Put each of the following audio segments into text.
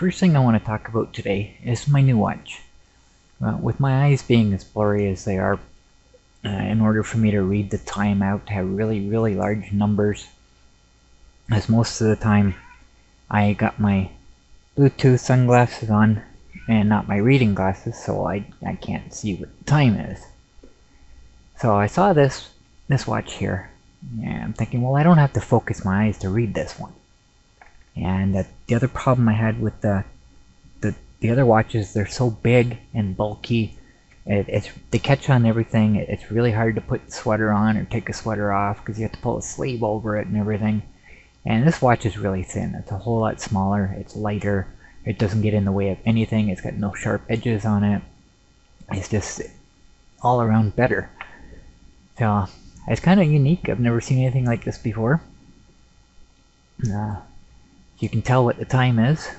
First thing I want to talk about today is my new watch. With my eyes being as blurry as they are, in order for me to read the time out to have really large numbers, as most of the time I got my Bluetooth sunglasses on and not my reading glasses, so I can't see what the time is. So I saw this watch here, and I'm thinking, well, I don't have to focus my eyes to read this one. And the other problem I had with the other watches, they're so big and bulky. They catch on everything. It's really hard to put the sweater on or take a sweater off because you have to pull a sleeve over it and everything. And this watch is really thin. It's a whole lot smaller. It's lighter. It doesn't get in the way of anything. It's got no sharp edges on it. It's just all around better. So it's kind of unique. I've never seen anything like this before. You can tell what the time is.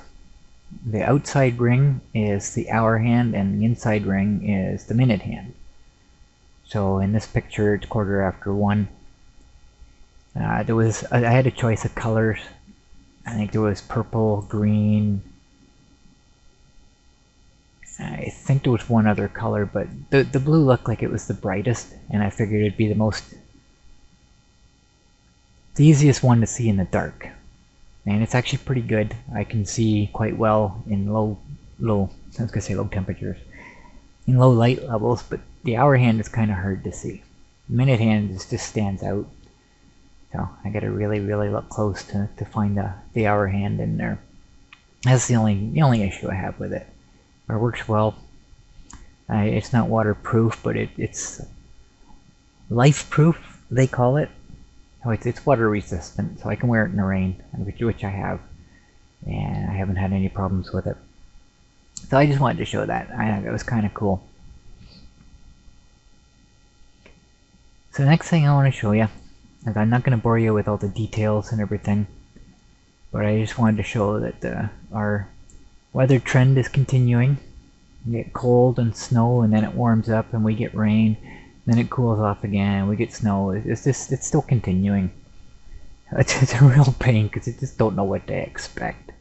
The outside ring is the hour hand and the inside ring is the minute hand. So in this picture it's 1:15. I had a choice of colors. I think there was purple, green. I think there was one other color, but the blue looked like it was the brightest, and I figured it'd be the easiest one to see in the dark. And it's actually pretty good. I can see quite well in low temperatures, in low light levels, but the hour hand is kind of hard to see. The minute hand just stands out. So I gotta really look close to find the hour hand in there. That's the only issue I have with it. But it works well. It's not waterproof, but it's life-proof, they call it. Oh, it's water resistant, so I can wear it in the rain, which I have, and I haven't had any problems with it. So I just wanted to show that. I thought it was kind of cool. So the next thing I want to show you, and I'm not going to bore you with all the details and everything, but I just wanted to show that our weather trend is continuing. We get cold and snow, and then it warms up, and we get rain. Then it cools off again, we get snow. It's still continuing. It's a real pain because you just don't know what to expect.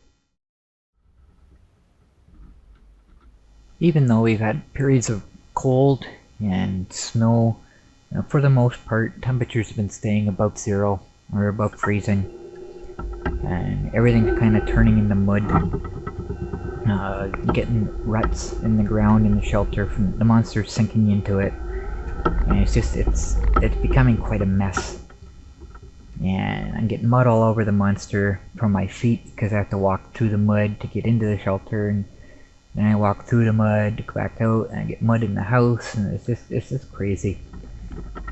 Even though we've had periods of cold and snow, for the most part, temperatures have been staying above zero or above freezing. And everything's kind of turning into mud. Getting ruts in the ground in the shelter from the monsters sinking into it. And it's becoming quite a mess. And I'm getting mud all over the monster from my feet because I have to walk through the mud to get into the shelter, and then I walk through the mud to go back out, and I get mud in the house, and it's just crazy.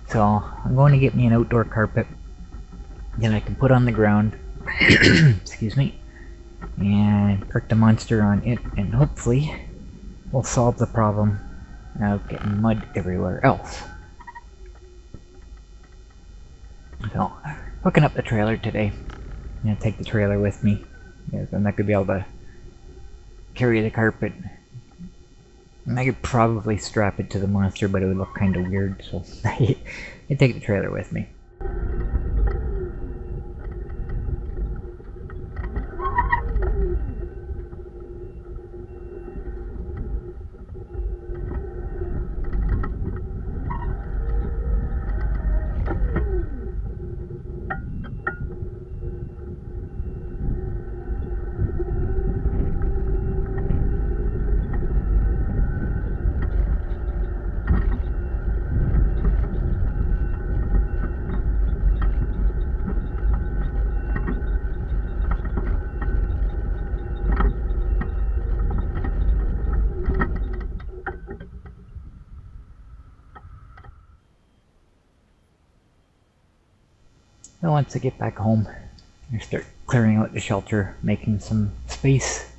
So I'm going to get me an outdoor carpet that I can put on the ground, excuse me, and park the monster on it, and hopefully we'll solve the problem of getting mud everywhere else. So, hooking up the trailer today. I'm going to take the trailer with me, because I'm not going to be able to carry the carpet. And I could probably strap it to the monster, but it would look kind of weird, so I take the trailer with me. Now once I get back home, I start clearing out the shelter, making some space.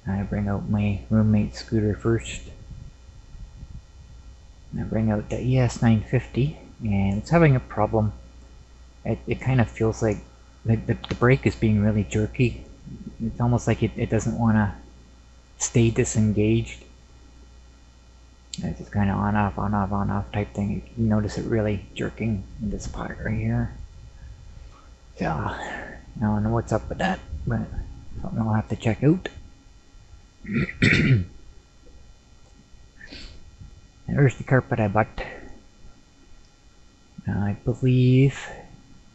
I bring out my roommate's scooter first. I bring out the ES950, and it's having a problem. It kind of feels like the brake is being really jerky. It's almost like it doesn't want to stay disengaged. It's just kind of on off type thing. You notice it really jerking in this part right here. So I don't know what's up with that, but Something I'll have to check out. There's the carpet I bought. I believe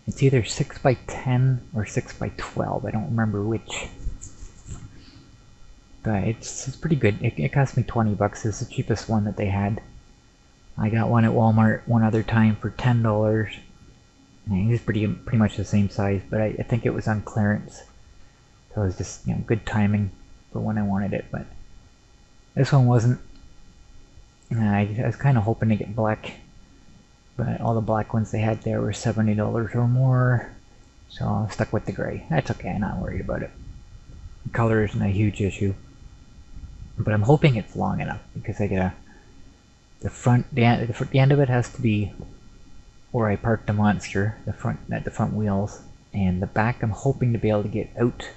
it's either 6 by 10 or 6 by 12. I don't remember which. But it's pretty good. It cost me 20 bucks. It's the cheapest one that they had. I got one at Walmart one other time for $10. And it was pretty much the same size, but I think it was on clearance. So it was just, you know, good timing for when I wanted it. But this one wasn't. I was kind of hoping to get black, but all the black ones they had there were $70 or more. So I stuck with the gray. That's okay. I'm not worried about it. The color isn't a huge issue. But I'm hoping it's long enough because I get the end of it has to be where I parked the monster, the front wheels, and the back I'm hoping to be able to get out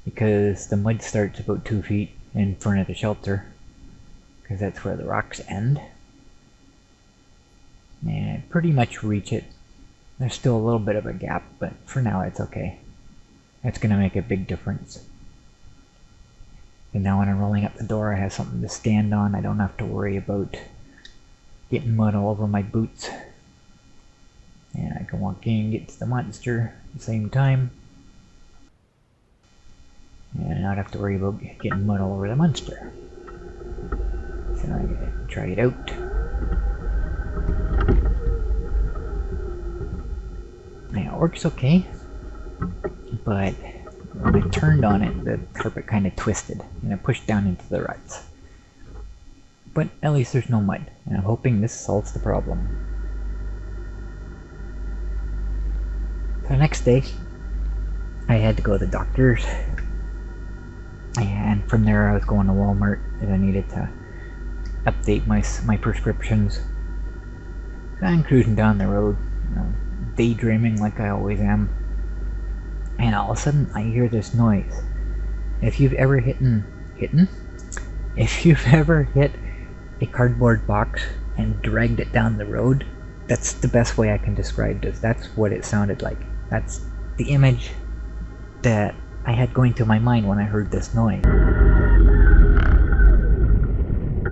because the mud starts about 2 feet in front of the shelter because that's where the rocks end. And I pretty much reach it. There's still a little bit of a gap, but for now it's okay. That's gonna make a big difference. And now when I'm rolling up the door, I have something to stand on. I don't have to worry about getting mud all over my boots. And I can walk in and get to the monster at the same time. And not have to worry about getting mud all over the monster. So I'm gonna try it out. Yeah, it works okay. But when I turned on it, the carpet kind of twisted and it pushed down into the ruts. But at least there's no mud, and I'm hoping this solves the problem. The next day, I had to go to the doctor's, and from there I was going to Walmart and I needed to update my prescriptions. So I'm cruising down the road, you know, daydreaming like I always am. And all of a sudden, I hear this noise. If you've ever if you've ever hit a cardboard box and dragged it down the road, that's the best way I can describe this. That's what it sounded like. That's the image that I had going through my mind when I heard this noise.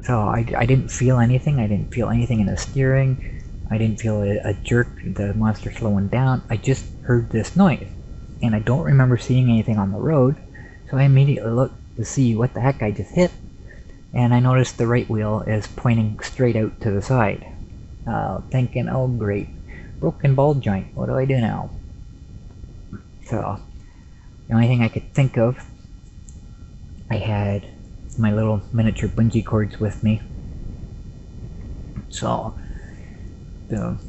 So I didn't feel anything. I didn't feel anything in the steering. I didn't feel a jerk, the monster slowing down. I just heard this noise. And I don't remember seeing anything on the road, so I immediately looked to see what the heck I just hit, and I noticed the right wheel is pointing straight out to the side. Thinking, oh great, broken ball joint, what do I do now? So, the only thing I could think of, I had my little miniature bungee cords with me. So, the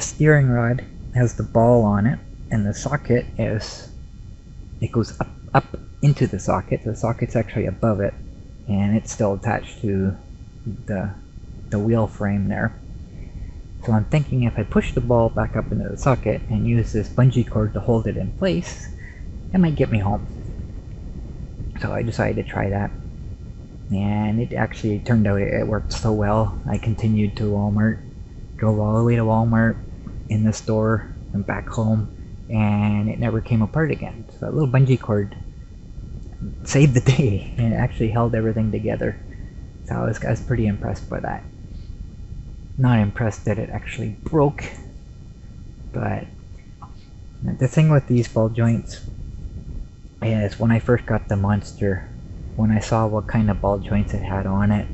steering rod has the ball on it, and the socket it goes up into the socket. The socket's actually above it, and it's still attached to the wheel frame there. So I'm thinking if I push the ball back up into the socket and use this bungee cord to hold it in place, it might get me home. So I decided to try that, and it actually turned out it worked so well. I continued to Walmart, drove all the way to Walmart, in the store, and back home, and it never came apart again. So that little bungee cord saved the day, and it actually held everything together. So I was pretty impressed by that. Not impressed that it actually broke, but the thing with these ball joints is when I first got the monster, when I saw what kind of ball joints it had on it,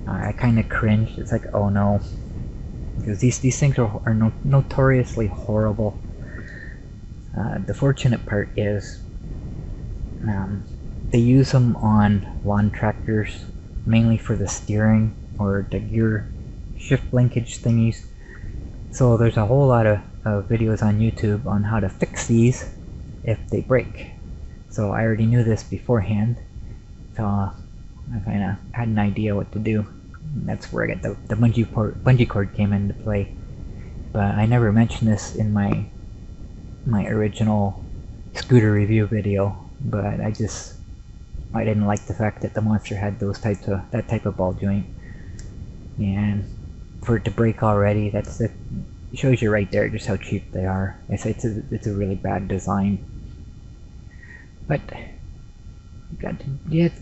I kind of cringed. It's like, oh no, because these things are notoriously horrible. The fortunate part is they use them on lawn tractors mainly for the steering or the gear shift linkage thingies. So there's a whole lot of videos on YouTube on how to fix these if they break. So I already knew this beforehand, so I kind of had an idea what to do. And that's where I got the bungee cord came into play. But I never mentioned this in my original scooter review video, but I didn't like the fact that the monster had that type of ball joint, and for it to break already, it shows you right there just how cheap they are. It's a really bad design. But you got to get.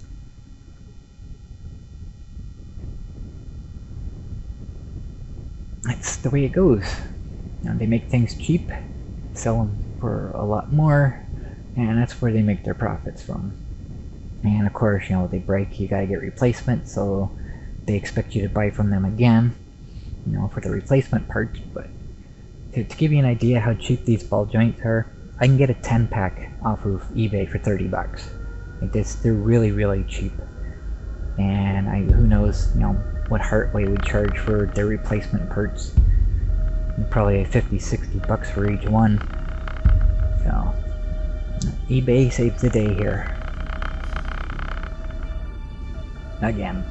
That's the way it goes. They make things cheap, sell them for a lot more, and that's where they make their profits from. And of course, they break, you gotta get replacements, so they expect you to buy from them again, for the replacement parts. But to give you an idea how cheap these ball joints are, I can get a 10-pack off of eBay for 30 bucks. Like this, they're really, really cheap. And who knows, what Hartley would charge for their replacement parts. Probably 50, 60 bucks for each one. So, eBay saves the day here. Again.